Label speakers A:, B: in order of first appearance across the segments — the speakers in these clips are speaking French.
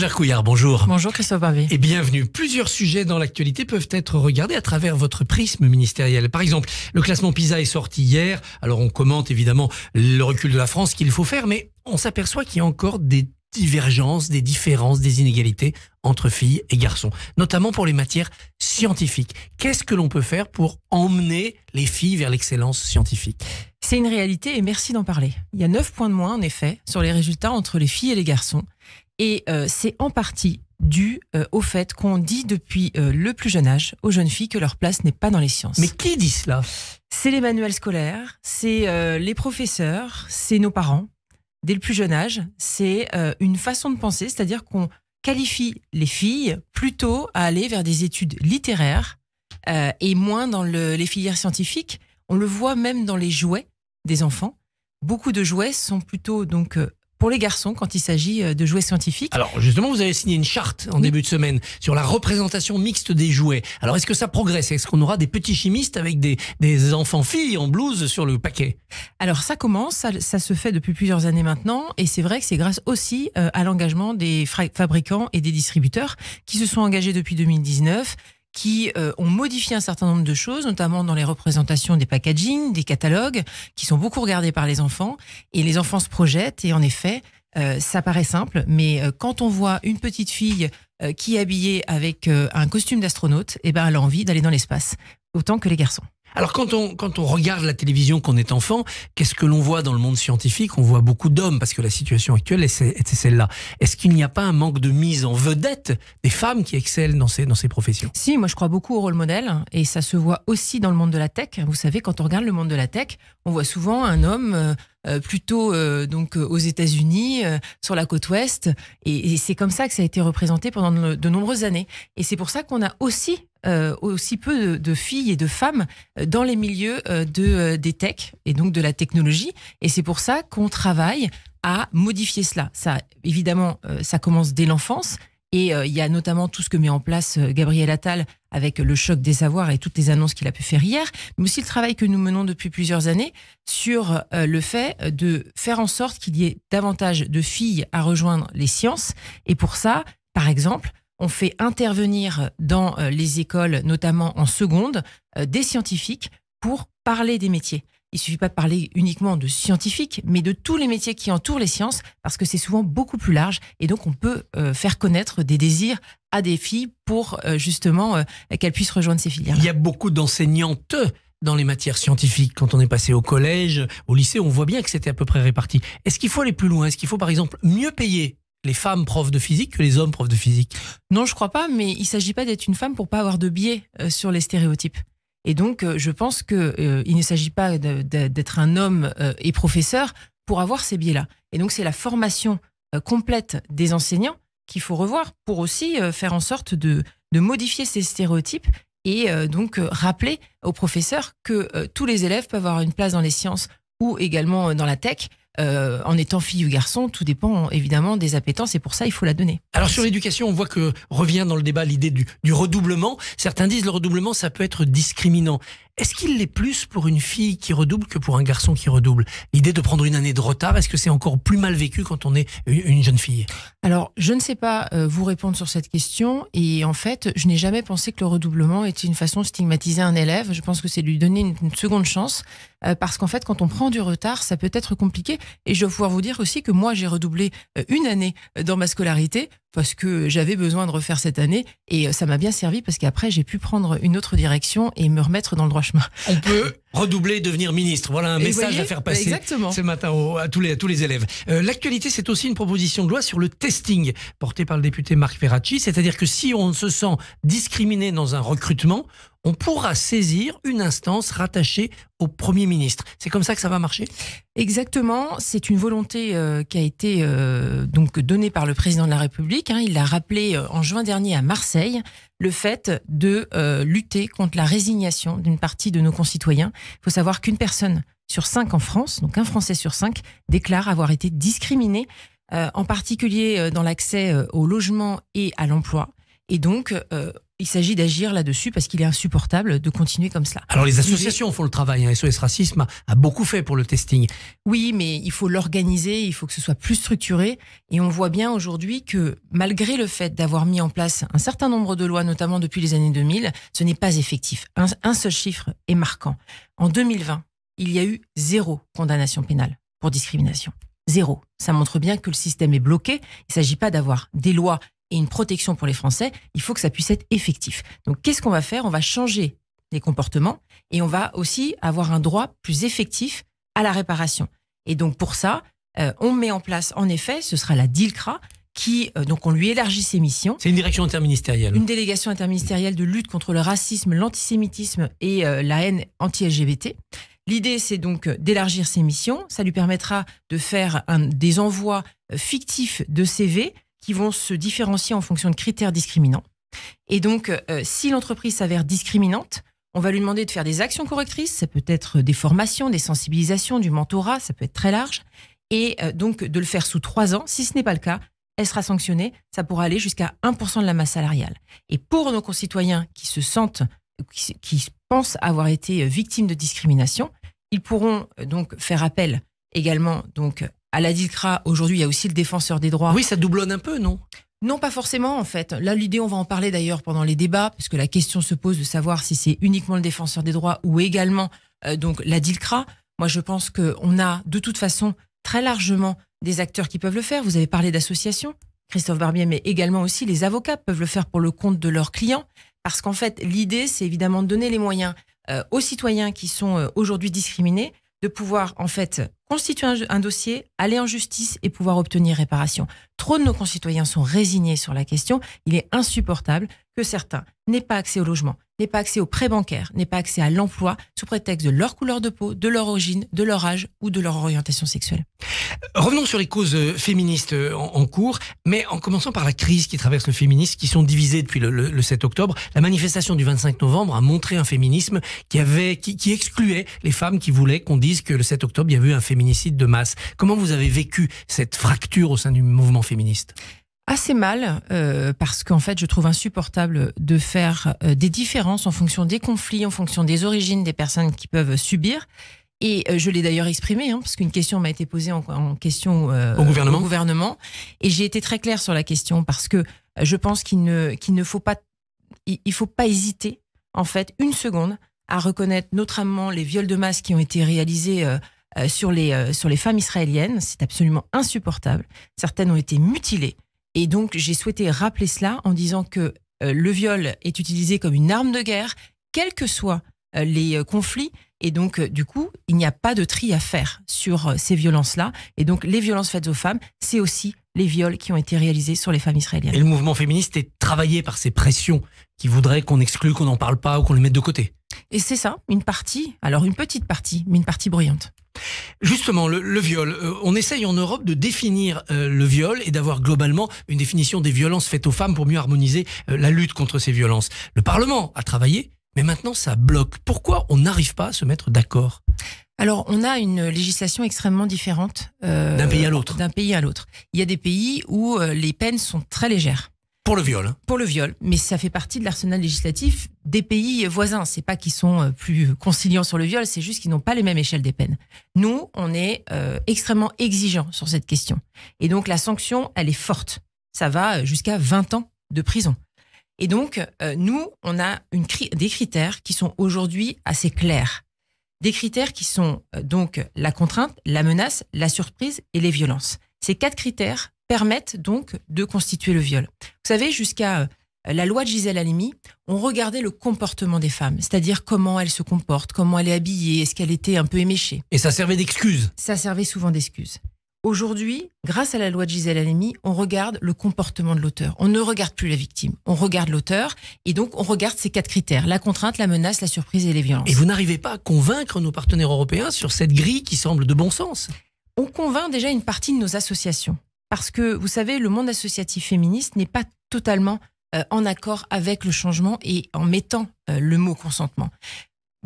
A: Bérangère Couillard, bonjour.
B: Bonjour Christophe Barbier.
A: Et bienvenue. Plusieurs sujets dans l'actualité peuvent être regardés à travers votre prisme ministériel. Par exemple, le classement PISA est sorti hier. Alors on commente évidemment le recul de la France qu'il faut faire, mais on s'aperçoit qu'il y a encore des divergences, des différences, des inégalités entre filles et garçons, notamment pour les matières scientifiques. Qu'est-ce que l'on peut faire pour emmener les filles vers l'excellence scientifique ?
B: C'est une réalité et merci d'en parler. Il y a 9 points de moins en effet sur les résultats entre les filles et les garçons. Et c'est en partie dû au fait qu'on dit depuis le plus jeune âge aux jeunes filles que leur place n'est pas dans les sciences.
A: Mais qui dit cela ?
B: C'est les manuels scolaires, c'est les professeurs, c'est nos parents. Dès le plus jeune âge, c'est une façon de penser, c'est-à-dire qu'on qualifie les filles plutôt à aller vers des études littéraires et moins dans les filières scientifiques. On le voit même dans les jouets des enfants. Beaucoup de jouets sont plutôt donc pour les garçons quand il s'agit de jouets scientifiques.
A: Alors justement, vous avez signé une charte en début de semaine sur la représentation mixte des jouets. Alors est-ce que ça progresse ? Est-ce qu'on aura des petits chimistes avec des enfants-filles en blouse sur le paquet ?
B: Alors ça commence, ça se fait depuis plusieurs années maintenant et c'est vrai que c'est grâce aussi à l'engagement des fabricants et des distributeurs qui se sont engagés depuis 2019, qui ont modifié un certain nombre de choses, notamment dans les représentations des packaging, des catalogues, qui sont beaucoup regardés par les enfants. Et les enfants se projettent et en effet, ça paraît simple, mais quand on voit une petite fille qui est habillée avec un costume d'astronaute, eh ben, elle a envie d'aller dans l'espace, autant que les garçons.
A: Alors quand on regarde la télévision, qu'on est enfant, qu'est-ce que l'on voit dans le monde scientifique ? On voit beaucoup d'hommes, parce que la situation actuelle est celle-là. Est-ce qu'il n'y a pas un manque de mise en vedette des femmes qui excellent dans ces professions ?
B: Si, moi je crois beaucoup au rôle modèle, et ça se voit aussi dans le monde de la tech. Vous savez, quand on regarde le monde de la tech, on voit souvent un homme plutôt donc aux États-Unis, sur la côte ouest, et c'est comme ça que ça a été représenté pendant de nombreuses années. Et c'est pour ça qu'on a aussi peu de filles et de femmes dans les milieux des tech et donc de la technologie. Et c'est pour ça qu'on travaille à modifier cela. Ça, évidemment, ça commence dès l'enfance. Et il y a notamment tout ce que met en place Gabriel Attal avec le choc des savoirs et toutes les annonces qu'il a pu faire hier, mais aussi le travail que nous menons depuis plusieurs années sur le fait de faire en sorte qu'il y ait davantage de filles à rejoindre les sciences. Et pour ça, par exemple, on fait intervenir dans les écoles, notamment en seconde, des scientifiques pour parler des métiers. Il ne suffit pas de parler uniquement de scientifiques, mais de tous les métiers qui entourent les sciences, parce que c'est souvent beaucoup plus large. Et donc, on peut faire connaître des désirs à des filles pour justement qu'elles puissent rejoindre ces filières.
A: Il y a beaucoup d'enseignantes dans les matières scientifiques. Quand on est passé au collège, au lycée, on voit bien que c'était à peu près réparti. Est-ce qu'il faut aller plus loin ? Est-ce qu'il faut, par exemple, mieux payer les femmes profs de physique que les hommes profs de physique ?
B: Non, je crois pas, mais il ne s'agit pas d'être une femme pour pas avoir de biais sur les stéréotypes. Et donc, je pense qu'il ne s'agit pas d'être un homme et professeur pour avoir ces biais-là. Et donc, c'est la formation complète des enseignants qu'il faut revoir pour aussi faire en sorte de modifier ces stéréotypes et donc rappeler aux professeurs que tous les élèves peuvent avoir une place dans les sciences ou également dans la tech. En étant fille ou garçon, tout dépend évidemment des appétences et pour ça, il faut la donner.
A: Alors sur l'éducation, on voit que revient dans le débat l'idée du redoublement. Certains disent le redoublement, ça peut être discriminant. Est-ce qu'il l'est plus pour une fille qui redouble que pour un garçon qui redouble ? L'idée de prendre une année de retard, est-ce que c'est encore plus mal vécu quand on est une jeune fille ?
B: Alors, je ne sais pas vous répondre sur cette question et en fait, je n'ai jamais pensé que le redoublement était une façon de stigmatiser un élève. Je pense que c'est lui donner une seconde chance parce qu'en fait, quand on prend du retard, ça peut être compliqué et je dois pouvoir vous dire aussi que moi, j'ai redoublé une année dans ma scolarité parce que j'avais besoin de refaire cette année et ça m'a bien servi parce qu'après, j'ai pu prendre une autre direction et me remettre dans le droit chemin.
A: On peut redoubler et devenir ministre. Voilà un message à faire passer ce matin à tous les élèves. L'actualité, c'est aussi une proposition de loi sur le testing portée par le député Marc Ferracci. C'est-à-dire que si on se sent discriminé dans un recrutement, on pourra saisir une instance rattachée au Premier ministre. C'est comme ça que ça va marcher ?
B: Exactement, c'est une volonté qui a été donc donnée par le président de la République. Il l'a rappelé en juin dernier à Marseille, le fait de lutter contre la résignation d'une partie de nos concitoyens. Il faut savoir qu'une personne sur 5 en France, donc un Français sur 5, déclare avoir été discriminé, en particulier dans l'accès au logement et à l'emploi. Et donc, il s'agit d'agir là-dessus parce qu'il est insupportable de continuer comme cela.
A: Alors les associations font le travail, hein. SOS Racisme a beaucoup fait pour le testing.
B: Oui, mais il faut l'organiser, il faut que ce soit plus structuré. Et on voit bien aujourd'hui que malgré le fait d'avoir mis en place un certain nombre de lois, notamment depuis les années 2000, ce n'est pas effectif. Un seul chiffre est marquant. En 2020, il y a eu 0 condamnation pénale pour discrimination. 0. Ça montre bien que le système est bloqué. Il ne s'agit pas d'avoir des lois et une protection pour les Français, il faut que ça puisse être effectif. Donc, qu'est-ce qu'on va faire ? On va changer les comportements et on va aussi avoir un droit plus effectif à la réparation. Et donc, pour ça, on met en place, en effet, ce sera la DILCRA qui, donc, on lui élargit ses missions.
A: C'est une direction interministérielle.
B: Une délégation interministérielle de lutte contre le racisme, l'antisémitisme et la haine anti-LGBT. L'idée, c'est donc d'élargir ses missions. Ça lui permettra de faire des envois fictifs de CV qui vont se différencier en fonction de critères discriminants. Et donc, si l'entreprise s'avère discriminante, on va lui demander de faire des actions correctrices, ça peut être des formations, des sensibilisations, du mentorat, ça peut être très large, et donc de le faire sous 3 ans. Si ce n'est pas le cas, elle sera sanctionnée, ça pourra aller jusqu'à 1% de la masse salariale. Et pour nos concitoyens qui se sentent, qui pensent avoir été victimes de discrimination, ils pourront donc faire appel également donc à la DILCRA. Aujourd'hui, il y a aussi le défenseur des droits.
A: Oui, ça doublonne un peu, non ?
B: Non, pas forcément, en fait. Là, l'idée, on va en parler d'ailleurs pendant les débats, parce que la question se pose de savoir si c'est uniquement le défenseur des droits ou également donc la DILCRA. Moi, je pense qu'on a de toute façon très largement des acteurs qui peuvent le faire. Vous avez parlé d'associations, Christophe Barbier, mais également aussi les avocats peuvent le faire pour le compte de leurs clients. Parce qu'en fait, l'idée, c'est évidemment de donner les moyens aux citoyens qui sont aujourd'hui discriminés de pouvoir en fait constituer un dossier, aller en justice et pouvoir obtenir réparation. Trop de nos concitoyens sont résignés sur la question. Il est insupportable que certains n'aient pas accès au logement, n'aient pas accès aux prêts bancaires, n'aient pas accès à l'emploi sous prétexte de leur couleur de peau, de leur origine, de leur âge ou de leur orientation sexuelle.
A: Revenons sur les causes féministes en cours, mais en commençant par la crise qui traverse le féminisme, qui sont divisées depuis le 7 octobre. La manifestation du 25 novembre a montré un féminisme qui excluait les femmes qui voulaient qu'on dise que le 7 octobre, il y avait eu un féminicide de masse. Comment vous avez vécu cette fracture au sein du mouvement féministe ?
B: Assez mal, parce qu'en fait, je trouve insupportable de faire des différences en fonction des conflits, en fonction des origines des personnes qui peuvent subir. Et je l'ai d'ailleurs exprimé, parce qu'une question m'a été posée en question au gouvernement. Et j'ai été très claire sur la question, parce que je pense qu'il ne faut pas, il faut pas hésiter, en fait, une seconde, à reconnaître notamment les viols de masse qui ont été réalisés sur les femmes israéliennes. C'est absolument insupportable. Certaines ont été mutilées. Et donc, j'ai souhaité rappeler cela en disant que le viol est utilisé comme une arme de guerre, quels que soient les conflits. Et donc, du coup, il n'y a pas de tri à faire sur ces violences-là. Et donc, les violences faites aux femmes, c'est aussi les viols qui ont été réalisés sur les femmes israéliennes.
A: Et le mouvement féministe est travaillé par ces pressions qui voudraient qu'on exclue, qu'on n'en parle pas ou qu'on les mette de côté.
B: Et c'est ça, une partie, alors une petite partie, mais une partie bruyante.
A: Justement, le viol. On essaye en Europe de définir le viol et d'avoir globalement une définition des violences faites aux femmes pour mieux harmoniser la lutte contre ces violences. Le Parlement a travaillé, mais maintenant ça bloque. Pourquoi on n'arrive pas à se mettre d'accord ?
B: Alors, on a une législation extrêmement différente
A: d'un pays à l'autre.
B: Il y a des pays où les peines sont très légères.
A: Pour le viol.
B: Pour le viol, mais ça fait partie de l'arsenal législatif des pays voisins. C'est pas qu'ils sont plus conciliants sur le viol, c'est juste qu'ils n'ont pas les mêmes échelles des peines. Nous, on est extrêmement exigeants sur cette question. Et donc, la sanction, elle est forte. Ça va jusqu'à 20 ans de prison. Et donc, nous, on a des critères qui sont aujourd'hui assez clairs. Des critères qui sont donc la contrainte, la menace, la surprise et les violences. Ces 4 critères permettent donc de constituer le viol. Vous savez, jusqu'à la loi de Gisèle Halimi, on regardait le comportement des femmes, c'est-à-dire comment elles se comportent, comment elle est habillée, est-ce qu'elle était un peu éméchée.
A: Et ça servait d'excuse.
B: Ça servait souvent d'excuse. Aujourd'hui, grâce à la loi de Gisèle Halimi, on regarde le comportement de l'auteur. On ne regarde plus la victime, on regarde l'auteur et donc on regarde ces 4 critères, la contrainte, la menace, la surprise et les violences.
A: Et vous n'arrivez pas à convaincre nos partenaires européens sur cette grille qui semble de bon sens ?
B: On convainc déjà une partie de nos associations. Parce que, vous savez, le monde associatif féministe n'est pas totalement en accord avec le changement et en mettant le mot consentement.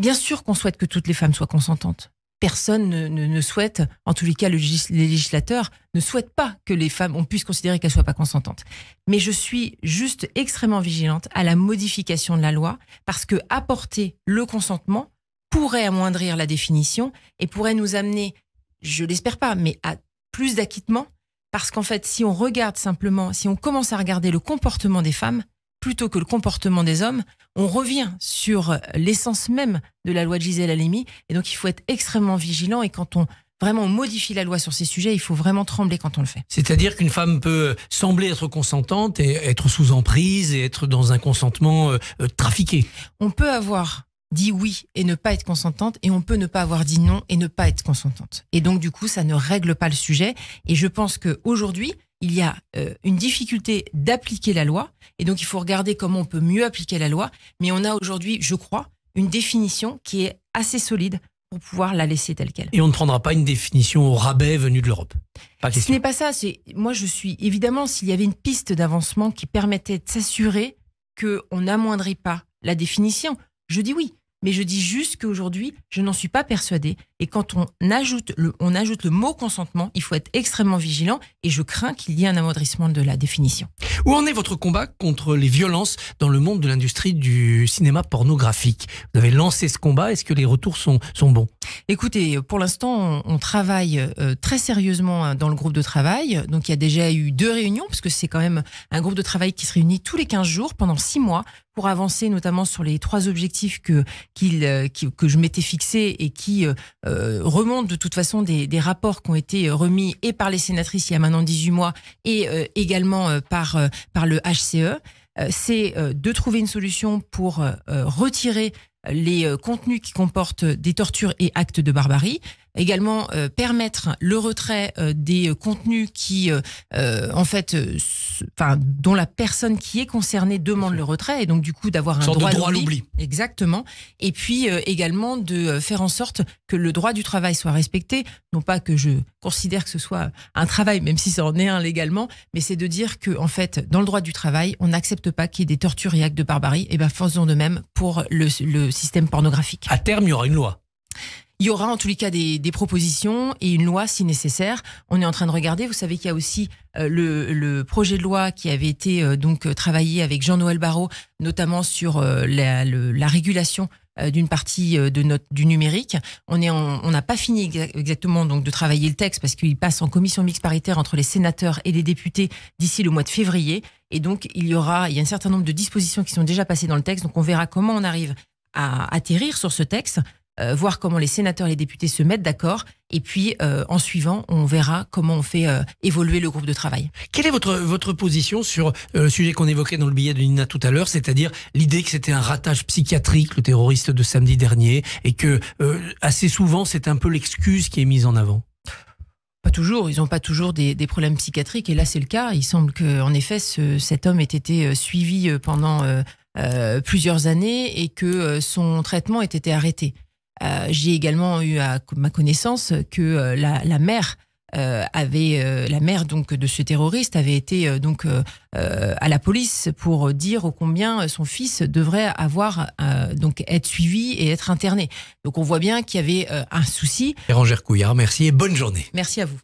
B: Bien sûr qu'on souhaite que toutes les femmes soient consentantes. personne ne souhaite, en tous les cas, les législateurs ne souhaitent pas que les femmes, on puisse considérer qu'elles soient pas consentantes. Mais je suis juste extrêmement vigilante à la modification de la loi, parce que apporter le consentement pourrait amoindrir la définition et pourrait nous amener, je l'espère pas, mais à plus d'acquittement, parce qu'en fait, si on regarde simplement, si on commence à regarder le comportement des femmes, plutôt que le comportement des hommes, on revient sur l'essence même de la loi de Gisèle Halimi. Et donc, il faut être extrêmement vigilant. Et quand on vraiment modifie la loi sur ces sujets, il faut vraiment trembler quand on le fait.
A: C'est-à-dire qu'une femme peut sembler être consentante et être sous emprise et être dans un consentement trafiqué.
B: On peut avoir dit oui et ne pas être consentante, et on peut ne pas avoir dit non et ne pas être consentante. Et donc, du coup, ça ne règle pas le sujet. Et je pense qu'aujourd'hui, il y a une difficulté d'appliquer la loi, et donc il faut regarder comment on peut mieux appliquer la loi, mais on a aujourd'hui, je crois, une définition qui est assez solide pour pouvoir la laisser telle qu'elle.
A: Et on ne prendra pas une définition au rabais venue de l'Europe. Pas question.
B: Ce n'est pas ça, moi je suis, évidemment, s'il y avait une piste d'avancement qui permettait de s'assurer qu'on n'amoindrit pas la définition, je dis oui. Mais je dis juste qu'aujourd'hui, je n'en suis pas persuadée. Et quand on ajoute le mot consentement, il faut être extrêmement vigilant. Et je crains qu'il y ait un amoindrissement de la définition.
A: Où en est votre combat contre les violences dans le monde de l'industrie du cinéma pornographique? Vous avez lancé ce combat. Est-ce que les retours sont bons?
B: Écoutez, pour l'instant, on travaille très sérieusement dans le groupe de travail. Donc, il y a déjà eu 2 réunions, parce que c'est quand même un groupe de travail qui se réunit tous les 15 jours pendant 6 mois pour avancer notamment sur les 3 objectifs que je m'étais fixés et qui remontent de toute façon des rapports qui ont été remis et par les sénatrices il y a maintenant 18 mois et également par le HCE. C'est de trouver une solution pour retirer les contenus qui comportent des tortures et actes de barbarie. Également permettre le retrait des contenus qui, dont la personne qui est concernée demande le retrait, et donc du coup d'avoir un droit à l'oubli. Exactement. Et puis également de faire en sorte que le droit du travail soit respecté. Non pas que je considère que ce soit un travail, même si ça en est un légalement, mais c'est de dire que en fait, dans le droit du travail, on n'accepte pas qu'il y ait des tortures et actes de barbarie. Et ben faisons de même pour le système pornographique.
A: À terme, il y aura une loi.
B: Il y aura en tous les cas des propositions et une loi si nécessaire. On est en train de regarder. Vous savez qu'il y a aussi le projet de loi qui avait été travaillé avec Jean-Noël Barrot, notamment sur la régulation d'une partie du numérique. On n'a pas fini exactement donc de travailler le texte parce qu'il passe en commission mixte paritaire entre les sénateurs et les députés d'ici le mois de février. Et donc il y a un certain nombre de dispositions qui sont déjà passées dans le texte. Donc on verra comment on arrive à atterrir sur ce texte. Voir comment les sénateurs et les députés se mettent d'accord. Et puis, en suivant, on verra comment on fait évoluer le groupe de travail.
A: Quelle est votre position sur le sujet qu'on évoquait dans le billet de Nina tout à l'heure, c'est-à-dire l'idée que c'était un ratage psychiatrique, le terroriste de samedi dernier, et que assez souvent, c'est un peu l'excuse qui est mise en avant?
B: Pas toujours, ils n'ont pas toujours des problèmes psychiatriques, et là c'est le cas. Il semble qu'en effet, cet homme ait été suivi pendant plusieurs années et que son traitement ait été arrêté. J'ai également eu à ma connaissance que la mère la mère donc de ce terroriste avait été à la police pour dire ô combien son fils devrait être suivi et être interné. Donc on voit bien qu'il y avait un souci.
A: Bérangère Couillard, merci et bonne journée.
B: Merci à vous.